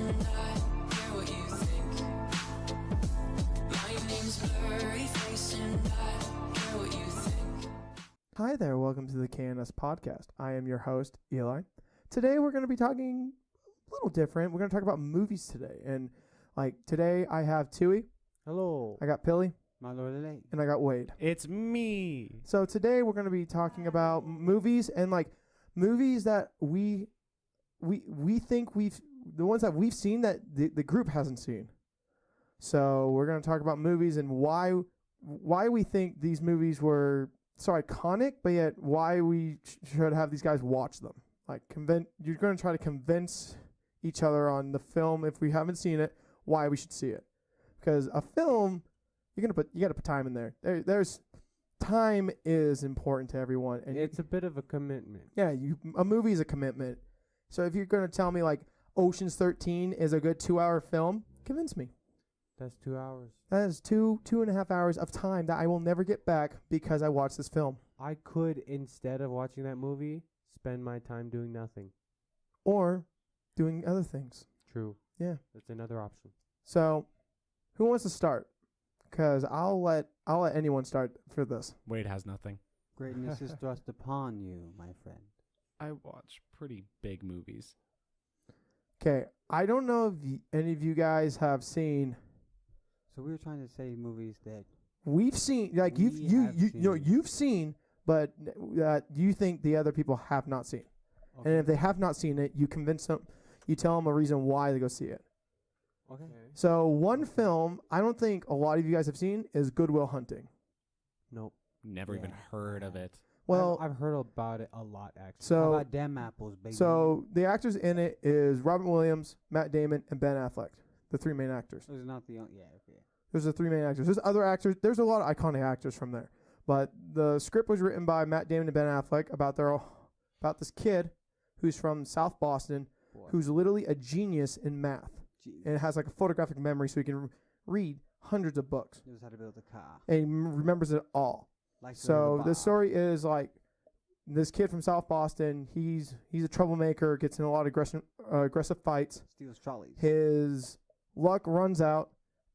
and I care what you think. My name's blurry face and I care what you think. Hi there, welcome to the KNS podcast. I am your host, Eli. Today we're going to be talking a little different. We're going to talk about movies today. And today I have Tui, Hello. I got Pilly, My Lord and Lady. and I got Wade. It's me. So today we're going to be talking about movies and movies that we think the ones that we've seen that the group hasn't seen. So we're going to talk about movies and why we think these movies were so iconic, but yet why we should have these guys watch them. You're going to try to convince each other on the film, if we haven't seen it, why we should see it. Because a film, you got to put time in there. There's time is important to everyone, and It's a bit of a commitment. yeah, a movie is a commitment. So if you're going to tell me Ocean's 13 is a good 2-hour film, convince me. That's 2 hours. That is 2.5 hours of time that I will never get back because I watched this film. I could, instead of watching that movie, spend my time doing nothing. Or doing other things. True. Yeah. That's another option. So, who wants to start? Because I'll let anyone start for this. Wade has nothing. Greatness is thrust upon you, my friend. I watch pretty big movies. Okay, I don't know if any of you guys have seen. So we were trying to say movies that We've seen you've seen, but that you think the other people have not seen. okay. And if they have not seen it, you convince them. You tell them a reason why they go see it. okay. So one film I don't think a lot of you guys have seen is Good Will Hunting. Nope. Never even Yeah. heard of it. Well, I've heard about it a lot, actually. How so about damn apples, baby? so the actors in it is Robin Williams, Matt Damon, and Ben Affleck, the three main actors. Those are not the only. Yeah. Okay. There's the three main actors. There's other actors. There's a lot of iconic actors from there. But the script was written by Matt Damon and Ben Affleck about this kid who's from South Boston, Boy. who's literally a genius in math Jeez. and has a photographic memory, so he can read hundreds of books Knows how to build a car. and he remembers it all. Like So the story is this kid from South Boston. He's a troublemaker, gets in a lot of aggressive fights. steals trolleys. His luck runs out,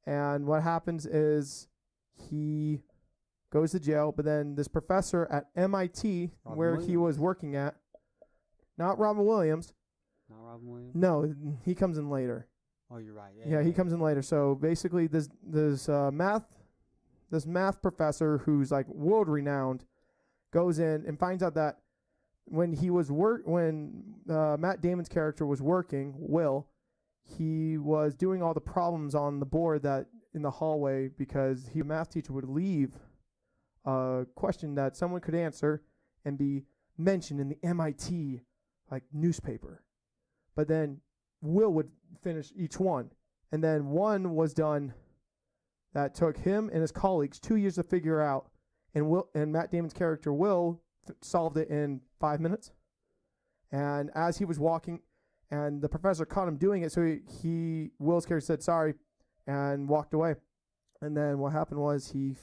and what happens is he goes to jail. But then this professor at MIT, Robin where he was working at, not Robin Williams. Not Robin Williams. No, he comes in later. Oh, you're right. Yeah, he comes in later. So basically, this math professor who's world renowned goes in and finds out that when Matt Damon's character was working, Will, he was doing all the problems on the board that in the hallway because the math teacher would leave a question that someone could answer and be mentioned in the MIT newspaper. But then Will would finish each one, and then one was done that took him and his colleagues 2 years to figure out, and Matt Damon's character Will solved it in 5 minutes. And as he was walking, and the professor caught him doing it, so Will's character said sorry and walked away. And then what happened was he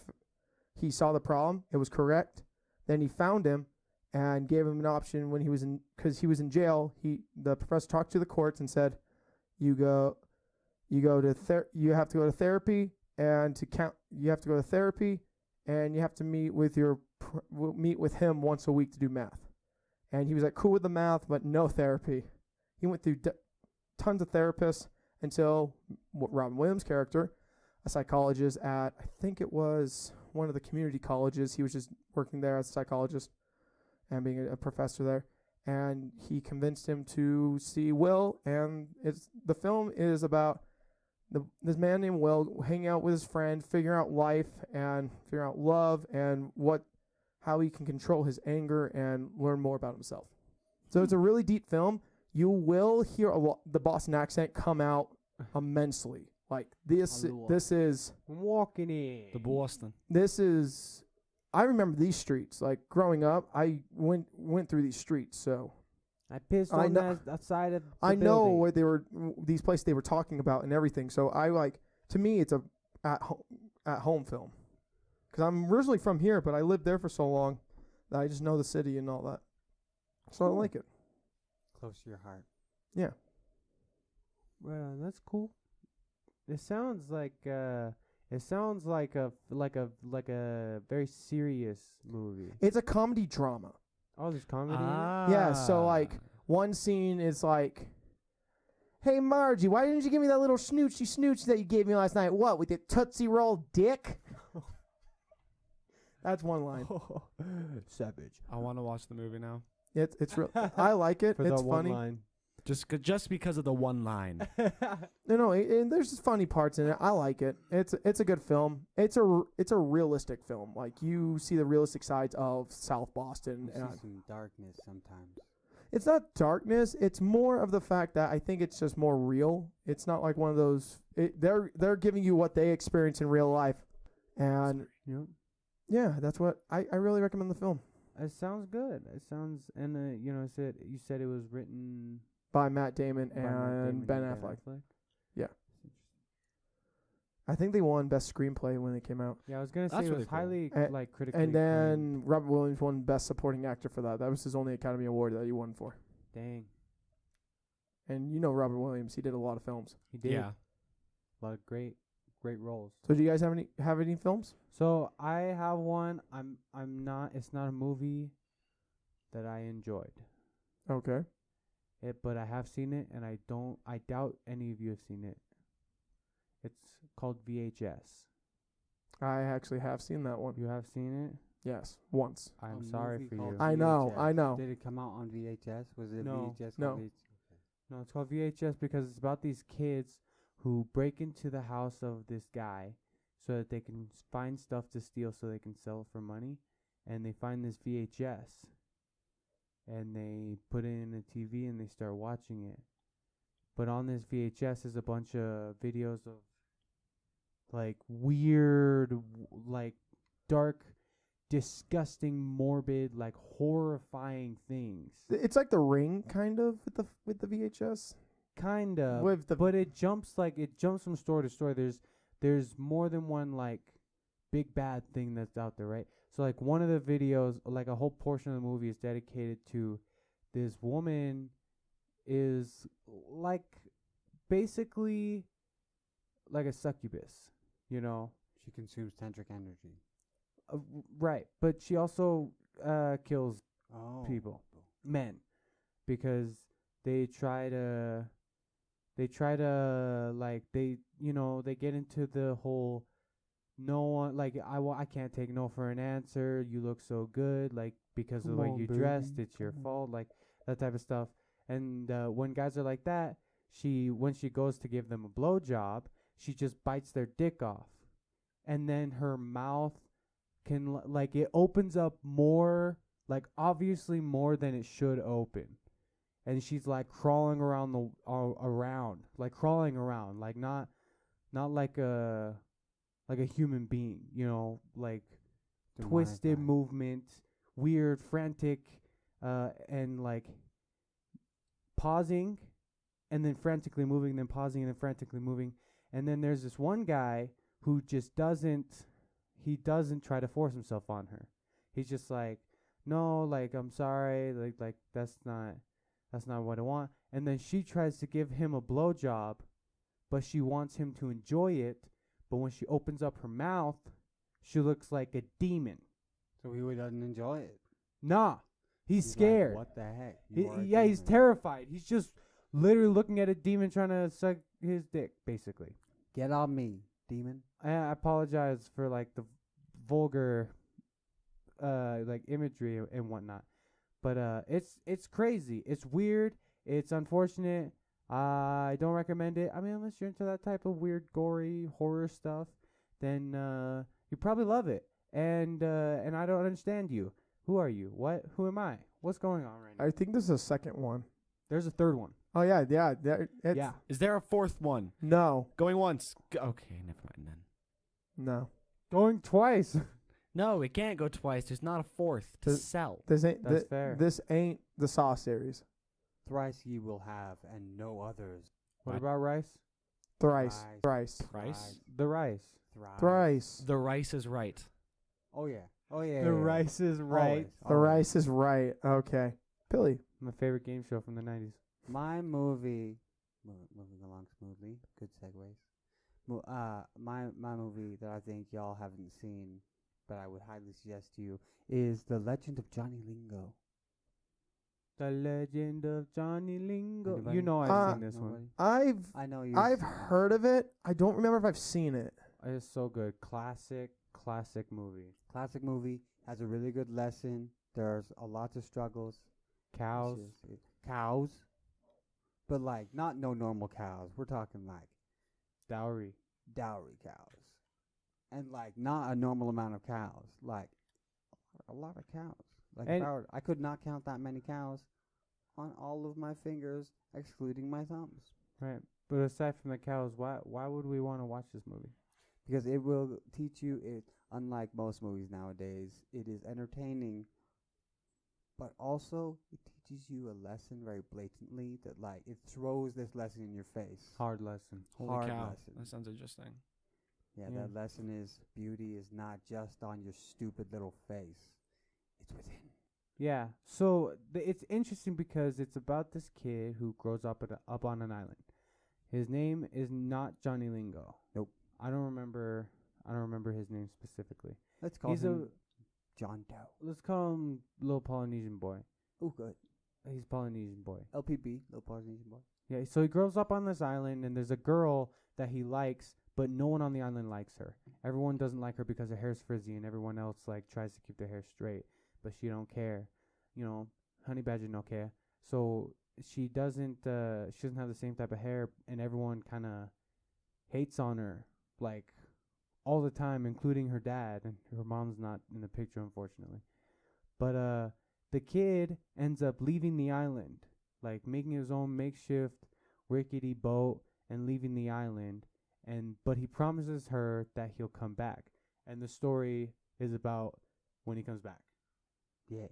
saw the problem, it was correct. Then he found him and gave him an option when because he was in jail. The professor talked to the courts and said, you have to go to therapy. And you have to go to therapy, and you have to meet with him once a week to do math. And he was cool with the math, but no therapy. He went through tons of therapists until Robin Williams' character, a psychologist at, I think it was one of the community colleges. He was just working there as a psychologist and being a professor there. And he convinced him to see Will, and the film is about this man named Will hanging out with his friend, figuring out life and figuring out love and how he can control his anger and learn more about himself. So it's a really deep film. You will hear the Boston accent come out immensely. This is I'm walking in. The Boston. I remember these streets. Growing up, I went through these streets, so I pissed on that side of the I know building. what these places they were talking about and everything. So to me, it's a at home film. Because I'm originally from here, but I lived there for so long that I just know the city and all that. So I like it. Close to your heart. Yeah. Well, that's cool. It sounds like a very serious movie. It's a comedy drama. Oh, there's comedy. in it? Yeah, so, like, one scene is like, "Hey Margie, why didn't you give me that little snooch that you gave me last night? What, with your Tootsie Roll dick?" That's one line. Savage. I want to watch the movie now. It's real. I like it. For It's the one funny. line. Just because of the one line. No, and there's just funny parts in it. I like it. It's a good film. It's a realistic film. Like, you see the realistic sides of South Boston. You And see some darkness sometimes. it's not darkness. It's more of the fact that I think it's just more real. It's not like one of those. They're giving you what they experience in real life, and Yep. yeah, that's what I really recommend the film It sounds good. It sounds, and you said it was written by Matt Damon by Matt and Damon Ben and Affleck. I think they won Best Screenplay when they came out, Yeah, I was gonna say That's it really was cool. highly A- critically and then acclaimed. Robert Williams won Best Supporting Actor for that. That was his only Academy Award that he won for. Dang, And you know Robert Williams, he did a lot of films. he did Yeah. a lot of great roles. So do you guys have any films? So I have one. I'm not. It's not a movie that I enjoyed. Okay. But I have seen it, and I doubt any of you have seen it. It's called VHS. I actually have seen that one. You have seen it? Yes, once. I'm A sorry movie for called you. I know, I VHS. know. Did it come out on VHS? Was it No. VHS? No. called No, it's called VHS because it's about these kids who break into the house of this guy so that they can find stuff to steal so they can sell it for money. And they find this VHS and they put it in a TV and they start watching it. But on this VHS is a bunch of videos of like weird, like dark, disgusting, morbid, like horrifying things. It's like The Ring, kind of, with the VHS. Kind of, With the but it jumps from story to story. There's more than one like big bad thing that's out there, right? So like one of the videos, like a whole portion of the movie is dedicated to this woman is like basically like a succubus, you know? She consumes tantric energy. Right, but she also kills Oh. people, men, because they try to like they get into the whole no one, like I can't take no for an answer, you look so good, like because of the way Come on, you baby, dressed, it's your come on. fault, like that type of stuff. And when guys are like that, when she goes to give them a blowjob, she just bites their dick off, and then her mouth can like it opens up more, like obviously more than it should open, and she's like crawling around crawling around, like not like a human being, like twisted Demonic. movement, weird, frantic, and like pausing, and then frantically moving, then pausing, and then frantically moving. And then there's this one guy who just doesn't try to force himself on her. He's just like, no, like I'm sorry, like that's not what I want. And then she tries to give him a blowjob, but she wants him to enjoy it. But when she opens up her mouth, she looks like a demon. So he doesn't enjoy it. Nah, he's He's like, scared. what the heck? He's terrified. He's just literally looking at a demon trying to suck his dick, basically. Get on me, demon. I apologize for like the vulgar like imagery and whatnot, but it's crazy, it's weird, it's unfortunate. I don't recommend it. I mean, unless you're into that type of weird gory horror stuff, then you probably love it. And I don't understand you. Who are you? Who am I? What's going on right now? I think this is a second one. There's a third one. Oh yeah. Yeah. Is there a fourth one? No, Going once. Okay, never mind then. no. Going twice. No, it can't go twice. There's not a fourth to Does- sell. This ain't. That's fair. This ain't the Saw series. Thrice ye will have, and no others. What What? about rice? Thrice. Thrice. Price? The rice. Thrice. The rice is right. Oh yeah. Oh yeah. The yeah, yeah. rice is right. Always, The always. rice is right. Okay. Billy. My favorite game show from the 90s. My movie moving along smoothly. Good segues. My movie that I think y'all haven't seen, but I would highly suggest to you, is The Legend of Johnny Lingo. The Legend of Johnny Lingo. Anybody? You know I've seen this Nobody? one. I know you. I've heard of it. I don't remember if I've seen it. It's so good. Classic movie. Classic movie, has a really good lesson. There's a lot of struggles. Cows. Seriously. Cows, but like not no normal cows. We're talking like Dowry. dowry cows, and like not a normal amount of cows. Like a lot of cows. Like if And- I could not count that many cows on all of my fingers, excluding my thumbs, Right. But aside from the cows, why would we want to watch this movie? because it will teach you. It unlike most movies nowadays, it is entertaining, but also it teaches you a lesson very blatantly that like it throws this lesson in your face. Hard lesson. Holy Hard cow. lesson. That sounds interesting. Yeah, Yeah. that lesson is beauty is not just on your stupid little face. It's within. Yeah. So it's interesting because it's about this kid who grows up up on an island. His name is not Johnny Lingo. Nope. I don't remember his name specifically. Let's call He's him John Doe. let's call him little Polynesian boy. Oh, good. He's Polynesian boy. LPB, Little Polynesian Boy. Yeah, so he grows up on this island, and there's a girl that he likes, but no one on the island likes her. Everyone doesn't like her because her hair's frizzy, and everyone else like tries to keep their hair straight, but she don't care. You know, honey badger no care. So she doesn't have the same type of hair, and everyone kind of hates on her like all the time, including her dad, and her mom's not in the picture unfortunately. But the kid ends up leaving the island, like making his own makeshift rickety boat and leaving the island, but he promises her that he'll come back, and the story is about when he comes back. Yeah.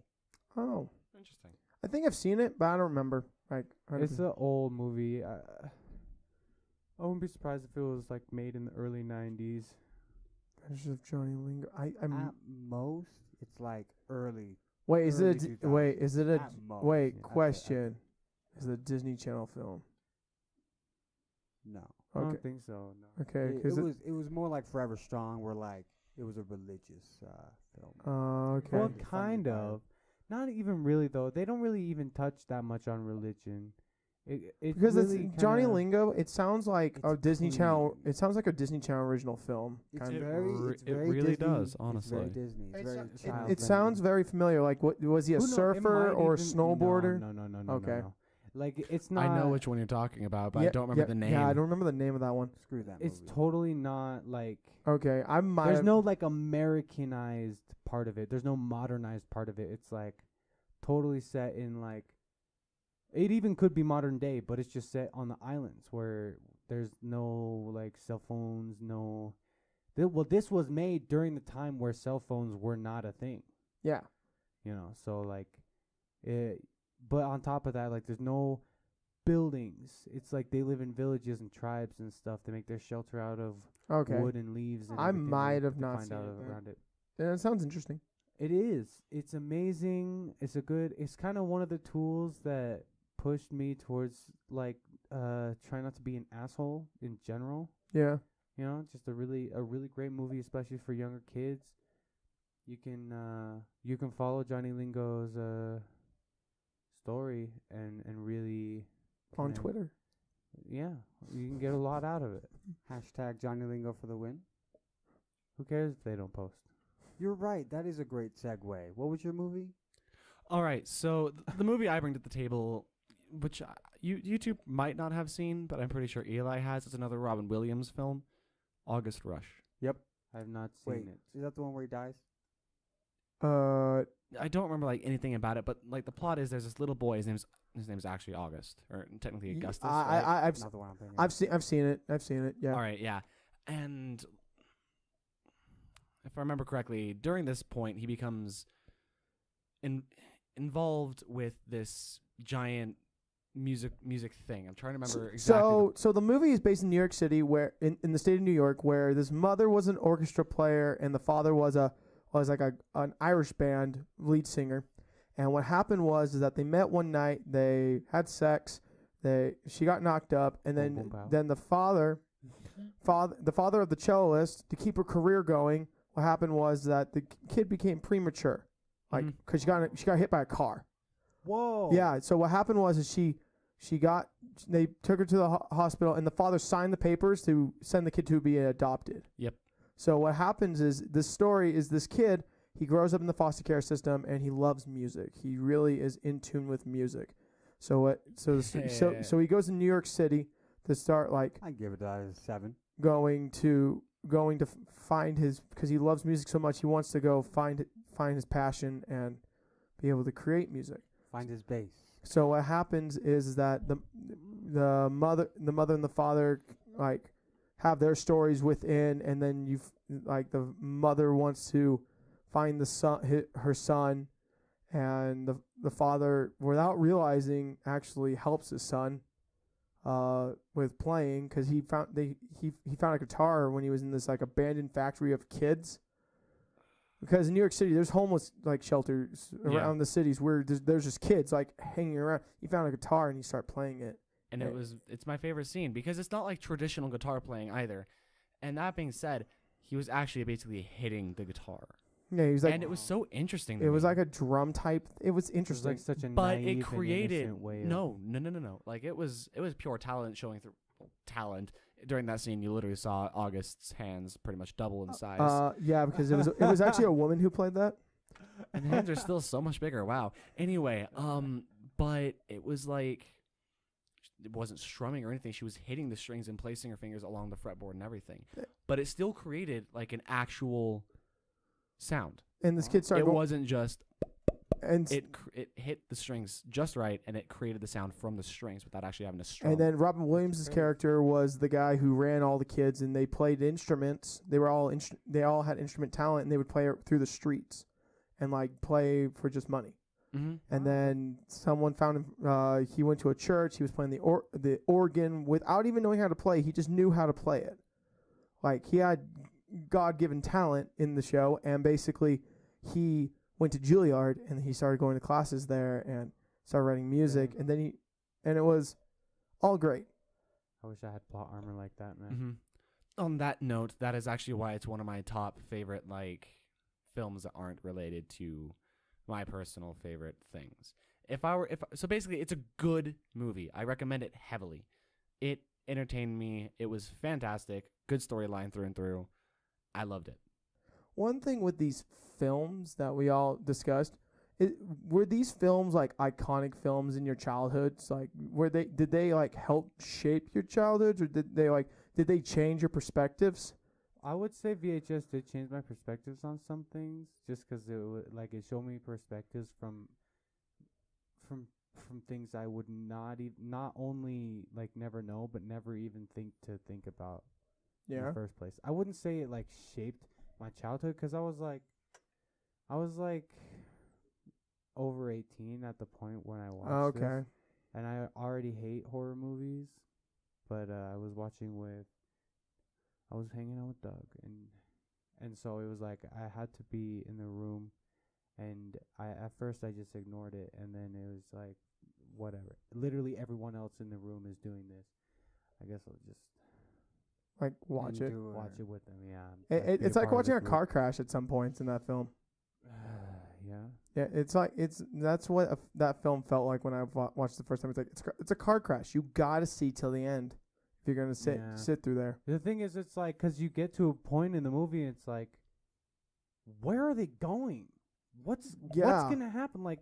Oh, Interesting. I think I've seen it, but I don't remember. Like, It's an old movie. I wouldn't be surprised if it was like made in the early 90s. Adventures of Johnny Lingo. I'm At most, it's like early. wait. Is early it? 2000s. Wait. Is it a? At most. Wait. Yeah, Question. Is it a Disney Channel film? No. I Okay. don't think so. No. Okay. It Because was more like Forever Strong, where like it was a religious film. okay. Well, Funded kind by- of. Not even really though. They don't really even touch that much on religion. It Because really it's Johnny kinda- Lingo. It sounds like a It's Disney Channel. clean. It sounds like a Disney Channel original film. It's kind of. very, It really Disney. does, It's honestly. very Disney. It's very It child-friendly. sounds very familiar. Like, what was he a Who know- it surfer might or a even- snowboarder? No. Okay. No. Like it's not. I know which one you're talking about, but I Yeah, don't remember yeah, the name. Yeah, I don't remember the name of that one. Screw that It's movie. totally not like. Okay, I might. There's have- no like Americanized part of it. There's no modernized part of it. It's like totally set in like. It even could be modern day, but it's just set on the islands where there's no like cell phones. No. Well, this was made during the time where cell phones were not a thing. Yeah. You know, so like, it. But on top of that, like, there's no buildings. It's like they live in villages and tribes and stuff. They make their shelter out of Okay. wood and leaves. And I everything might they have not find seen out it then. around it. Yeah, that sounds interesting. It is. It's amazing. It's kind of one of the tools that pushed me towards like trying not to be an asshole in general. Yeah. You know, just a really great movie, especially for younger kids. You can follow Johnny Lingo's story and really On kinda- Twitter. Yeah, you can get a lot out of it. Hashtag Johnny Lingo for the win. Who cares if they don't post? You're right. That is a great segue. What was your movie? All right, so the movie I bring to the table, which you two might not have seen, but I'm pretty sure Eli has, it's another Robin Williams film, August Rush. I've not seen Wait, it. is that the one where he dies? I don't remember like anything about it, but like the plot is there's this little boy. His name's actually August, or technically Augustus. right? I've Not the one I'm thinking. I've seen it. I've seen it. Yeah. All right, yeah. And if I remember correctly, during this point, he becomes involved with this giant music thing. I'm trying to remember exactly. So the movie is based in New York City, where in the state of New York, where this mother was an orchestra player and the father was like an Irish band lead singer. And what happened was is that they met one night, they had sex, She got knocked up, and Boom, boom, pow. then the father of the celloist, to keep her career going, what happened was that the kid became premature, like Mhm. because she got hit by a car. Whoa. Yeah. So what happened was is they took her to the hospital, and the father signed the papers to send the kid to be adopted. Yep. So what happens is this story is this kid. He grows up in the foster care system, and he loves music. He really is in tune with music. So what? So he goes to New York City to start like I give it a 7. going to find his, because he loves music so much. He wants to go find his passion and be able to create music. Find his base. So what happens is that the mother and the father like have their stories within, and then like the mother wants to find the son, her son, and the father, without realizing, actually helps his son with playing, because he found a guitar when he was in this like abandoned factory of kids. Because in New York City, there's homeless like shelters around the cities where there's just kids like hanging around. He found a guitar and he started playing it. And it's my favorite scene because it's not like traditional guitar playing either. And that being said, he was actually basically hitting the guitar. Yeah, he was like, and it was so interesting. It was like a drum type. It was It was interesting. like such a but naive it created and innocent way of no. Like it was pure talent showing through talent. During that scene, you literally saw August's hands pretty much double in size. Yeah, because it was actually a woman who played that. And the hands are still so much bigger. Wow. Anyway, but it was like it wasn't strumming or anything. She was hitting the strings and placing her fingers along the fretboard and everything. But it still created like an actual sound. And this kid started. It wasn't just. And it hit the strings just right, and it created the sound from the strings without actually having to strum. And then Robin Williams' character was the guy who ran all the kids, and they played instruments. They were all they all had instrument talent, and they would play through the streets, and like play for just money. Mm-hmm. And then someone found him. He went to a church. He was playing the organ without even knowing how to play. He just knew how to play it. Like he had God-given talent in the show, and basically he went to Juilliard, and he started going to classes there and started writing music, and then and it was all great. I wish I had plot armor like that, man. Mm-hmm. On that note, that is actually why it's one of my top favorite like films that aren't related to my personal favorite things. So basically, it's a good movie. I recommend it heavily. It entertained me. It was fantastic. Good storyline through and through. I loved it. One thing with these films that we all discussed, were these films like iconic films in your childhoods? Like, did they like help shape your childhoods, or did they change your perspectives? I would say VHS did change my perspectives on some things, just 'cause it showed me perspectives from things I would not only like never know, but never even think about in the first place. I wouldn't say it like shaped my childhood, 'cause I was like over 18 at the point when I watched this, and I already hate horror movies, but I was hanging out with Doug, and so it was like I had to be in the room, and at first I just ignored it, and then it was like whatever. Literally everyone else in the room is doing this. I guess I'll just Like watch it. watch it with them. Yeah, It's like watching a car crash at some points in that film. yeah. Yeah, that's what that film felt like when I watched the first time. It's like it's a car crash. You gotta see till the end if you're gonna sit through there. The thing is, it's like, 'cause you get to a point in the movie, and it's like, where are they going? What's gonna happen? Like,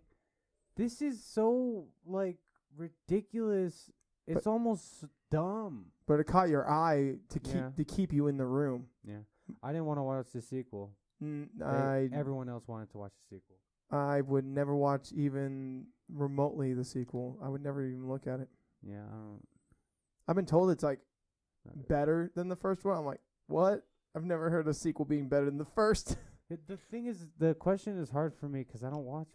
this is so like ridiculous. It's almost dumb. But it caught your eye to keep you in the room. Yeah, I didn't want to watch the sequel. Everyone else wanted to watch the sequel. I would never watch even remotely the sequel. I would never even look at it. Yeah, I don't. I've been told it's like better than the first one. I'm like, what? I've never heard a sequel being better than the first. The thing is, the question is hard for me 'cause I don't watch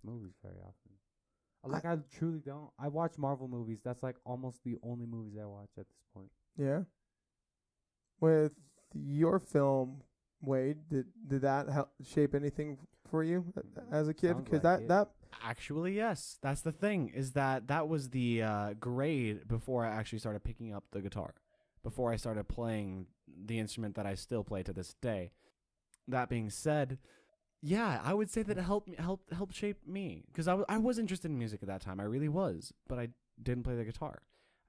movies very often. Like, I truly don't. I watch Marvel movies. That's like almost the only movies I watch at this point. Yeah. With your film, Wade, did that help shape anything for you as a kid? Sounds Because like it. that Actually, yes. That's the thing, is that was the grade before I actually started picking up the guitar, before I started playing the instrument that I still play to this day. That being said, yeah, I would say that it helped shape me, because I was interested in music at that time. I really was, but I didn't play the guitar.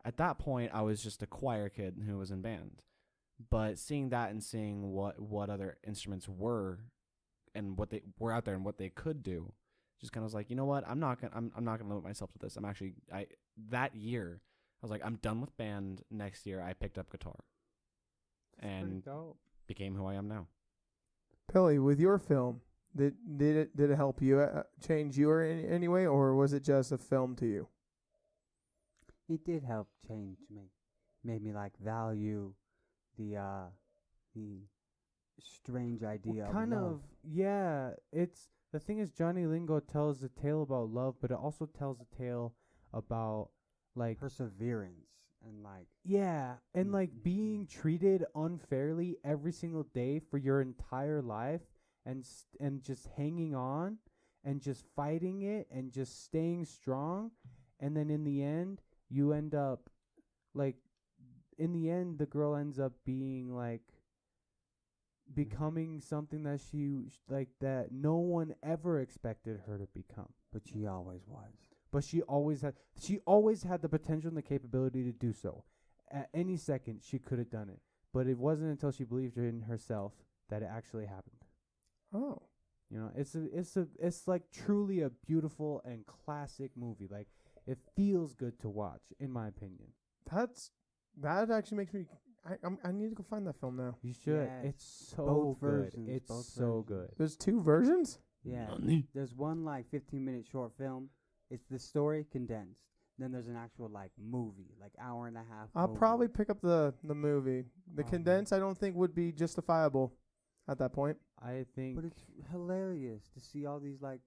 At that point, I was just a choir kid who was in band. But seeing that and seeing what other instruments were and what they were out there and what they could do, just kind of was like, you know what, I'm not gonna limit myself to this. That year I was like, I'm done with band. Next year I picked up guitar and became who I am now. Billy, with your film, did it help you change you or in any way, or was it just a film to you? It did help change me. Made me like value the strange idea of kind love. of, yeah. It's the thing is, Johnny Lingo tells a tale about love, but it also tells a tale about like perseverance and like yeah, and like being treated unfairly every single day for your entire life, and just hanging on and just fighting it and just staying strong, and then in the end you end up like in the end the girl ends up being like becoming something that like that no one ever expected her to become. but she always was. But she always had the potential and the capability to do so. At any second she could have done it. But it wasn't until she believed in herself that it actually happened. Oh, You know, it's like truly a beautiful and classic movie. Like it feels good to watch, in my opinion. that actually makes me. I need to go find that film now. You should. Yes. It's so Both good. versions, It's both so versions. good. There's 2 versions. Yeah. There's one like 15-minute short film. It's the story condensed. Then there's an actual like movie, like hour and a half. I'll movie. probably pick up the movie. The Oh, condensed, I don't think would be justifiable at that point. I think But it's hilarious to see all these like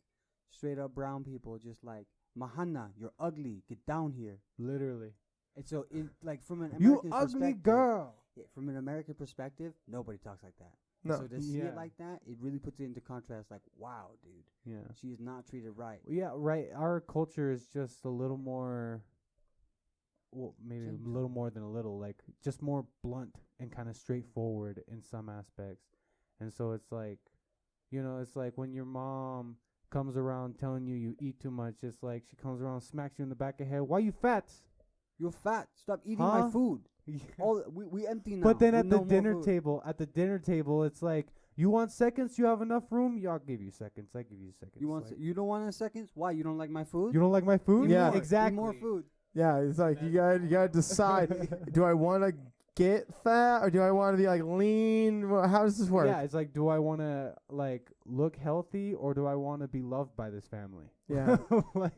straight up brown people just like, Mahana, you're ugly. Get down here. literally. And so, like from an You American ugly perspective, girl. yeah, from an American perspective, nobody talks like that. No. So to see Yeah. it like that, it really puts it into contrast. Like, wow, dude, Yeah. she is not treated right. Yeah, right. Our culture is just a little more, well, maybe Gentle. a little more than a little, like just more blunt and kind of straightforward in some aspects. And so it's like, you know, it's like when your mom comes around telling you eat too much, it's like she comes around, smacks you in the back of the head. Why you fat? You're fat. Stop eating Huh? my food. All we empty now. But then We at the no more dinner food. table, it's like, you want seconds? You have enough room? Yeah, I'll give you seconds. I give you seconds. You want? Like, You don't want any seconds? Why? You don't like my food? you don't like my food? Yeah. More. Eat exactly. more food. Yeah, it's like you gotta decide. Do I want to get fat or do I want to be like lean? How does this work? Yeah, it's like, do I want to like look healthy or do I want to be loved by this family? Yeah. Like,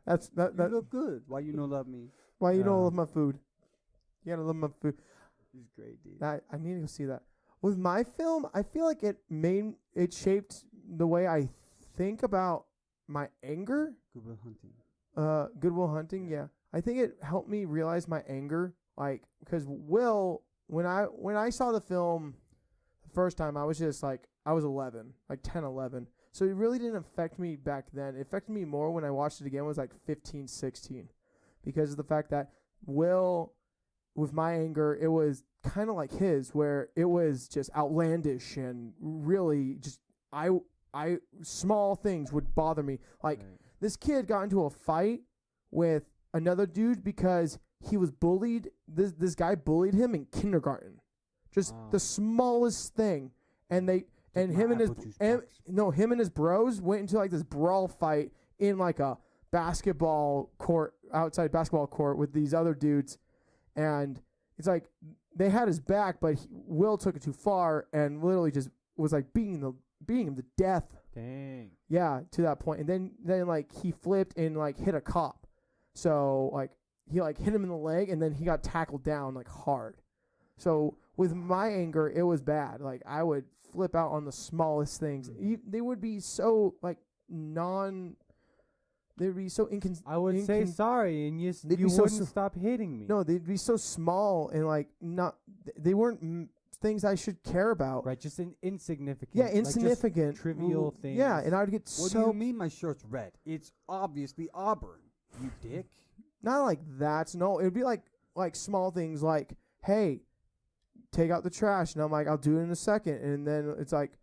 That's You that. look good. Why you don't love me? Why you don't Yeah. love my food? You gotta love my food. He's great, dude. I need to go see that. With my film, I feel like it shaped the way I think about my anger. Good Will Hunting. Good Will Hunting, yeah. I think it helped me realize my anger, like, because Will, when I saw the film the first time, I was just like, I was 11, like 10, 11. So it really didn't affect me back then. It affected me more when I watched it again. It was like 15, 16, because of the fact that Will, with my anger, it was kind of like his, where it was just outlandish and really just I small things would bother me. Like, right. this kid got into a fight with another dude because he was bullied. This guy bullied him in kindergarten. Just Wow. the smallest thing. And Take my him and his apple juice box. him and his bros went into like this brawl fight in like a basketball court, outside basketball court with these other dudes. And it's like they had his back, but Will took it too far and literally just was like beating him to death. Dang. Yeah, to that point. And then like he flipped and like hit a cop. So like he like hit him in the leg and then he got tackled down like hard. So with my anger, it was bad. Like I would flip out on the smallest things. They would be so like they would be so I would say sorry, and you They'd you be so wouldn't stop hitting me. No, they'd be so small and like not. They weren't things I should care about. Right, just insignificant. Yeah, like just insignificant. trivial things. Yeah, and I would get What do so you mean my shirt's red? It's obviously Auburn, you dick. not like that. No, it would be like small things like, hey, take out the trash, and I'm like, I'll do it in a second, and then it's like,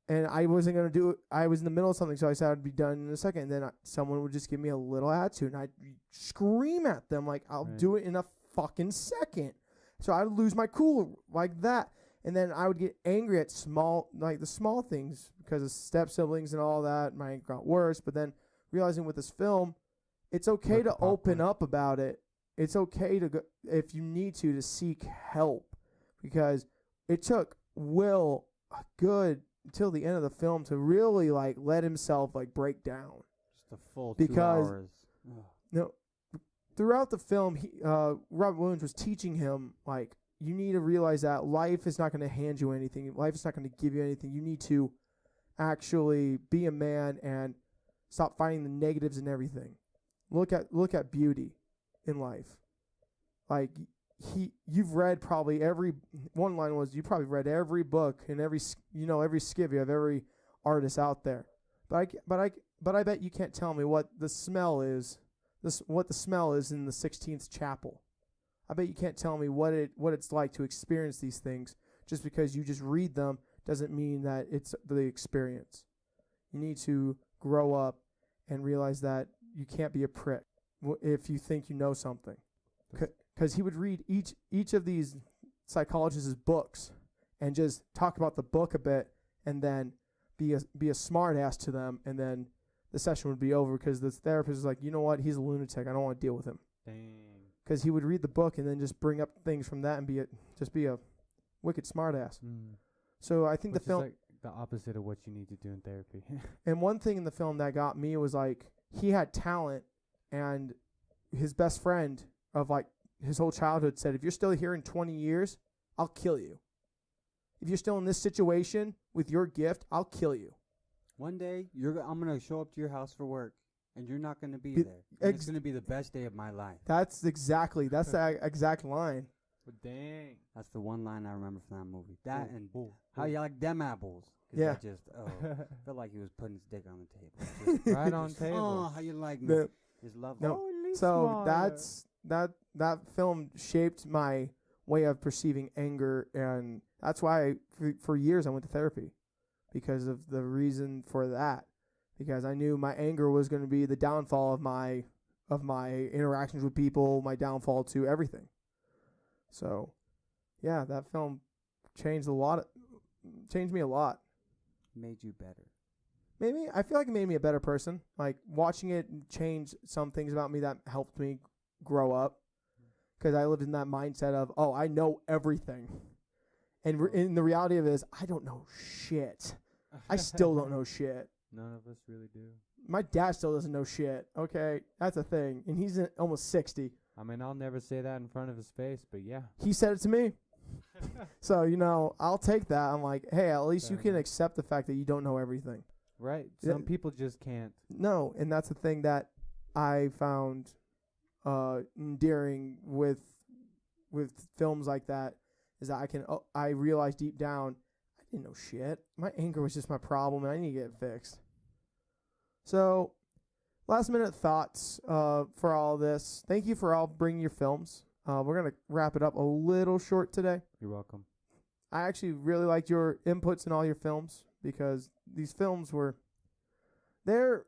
and I wasn't gonna do it. I was in the middle of something, so I said I'd be done in a second. And then someone would just give me a little attitude, and I'd scream at them like, I'll Right. do it in a fucking second. So I'd lose my cool like that, and then I would get angry at the small things because of step siblings and all that. My anger got worse, but then realizing with this film, it's okay Like to popcorn. open up about it. It's okay to go if you need to seek help, because it took Will a good until the end of the film to really like let himself like break down. Just a full Because- 2 hours. Ugh. No, throughout the film, Robert Williams was teaching him like you need to realize that life is not going to hand you anything. Life is not going to give you anything. You need to actually be a man and stop finding the negatives in everything. Look at beauty in life. Like you've read probably every one line was you probably read every book and every skivvy of every artist out there. But I bet you can't tell me what the smell is. What the smell is in the 16th chapel. I bet you can't tell me what it's like to experience these things. Just because you just read them doesn't mean that it's the experience. You need to grow up and realize that you can't be a prick if you think you know something. Because he would read each of these psychologists' books and just talk about the book a bit, and then be a smart ass to them, and then the session would be over because the therapist was like, you know what, he's a lunatic. I don't want to deal with him. Dang. Because he would read the book and then just bring up things from that and be a wicked smart ass. So I think Which the film is like the opposite of what you need to do in therapy. and one thing in the film that got me was like he had talent, and his best friend of like his whole childhood said, if you're still here in 20 years, I'll kill you. If you're still in this situation with your gift, I'll kill you. One day, I'm going to show up to your house for work, and you're not going to be It- there. And it's going to be the best day of my life. That's the exact line. But dang. That's the one line I remember from that movie. That and Ooh, how you like them apples. 'Cause Yeah. that just, felt like he was putting his dick on the table. Just, Right on table. oh, how you like me. The- Just love No. that. So that film shaped my way of perceiving anger, and that's why for years I went to therapy, because of the reason for that. Because I knew my anger was going to be the downfall of my interactions with people, my downfall to everything. So, yeah, that film changed me a lot. Made you better. Maybe I feel like it made me a better person. Like watching it changed some things about me that helped me grow up, because I lived in that mindset of, oh, I know everything, and in the reality of it is I don't know shit. I still don't know shit. None of us really do. My dad still doesn't know shit. Okay, that's a thing, and he's almost 60. I mean, I'll never say that in front of his face, but yeah. He said it to me. So, I'll take that. I'm like, hey, at least you Fair can enough. accept the fact that you don't know everything. Right. Yeah. Some people just can't. No, and that's the thing that I found endearing with films like that, is that I realized deep down I didn't know shit. My anger was just my problem, and I need to get it fixed. So, last minute thoughts for all this. Thank you for all bringing your films. We're gonna wrap it up a little short today. You're welcome. I actually really liked your inputs in all your films, because these films they're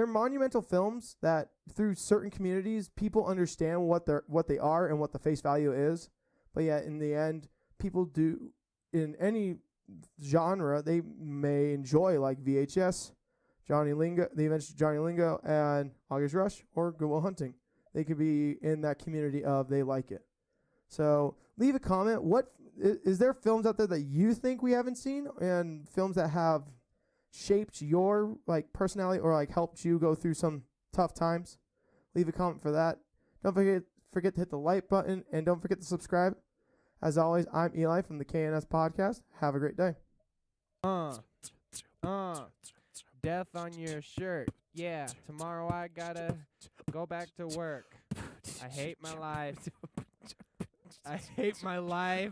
monumental films that through certain communities people understand what they are and what the face value is, but yet in the end people do in any genre they may enjoy, like VHS, Johnny Lingo, The Adventures of Johnny Lingo, and August Rush, or Good Will Hunting. They could be in that community of they like it. So leave a comment. What is there films out there that you think we haven't seen, and films that have shaped your like personality or like helped you go through some tough times? Leave a comment for that. Don't forget to hit the like button, and don't forget to subscribe. As always, I'm Eli from the KNS podcast. Have a great day. Death on your shirt. Yeah, tomorrow I gotta go back to work. I hate my life. I hate my life.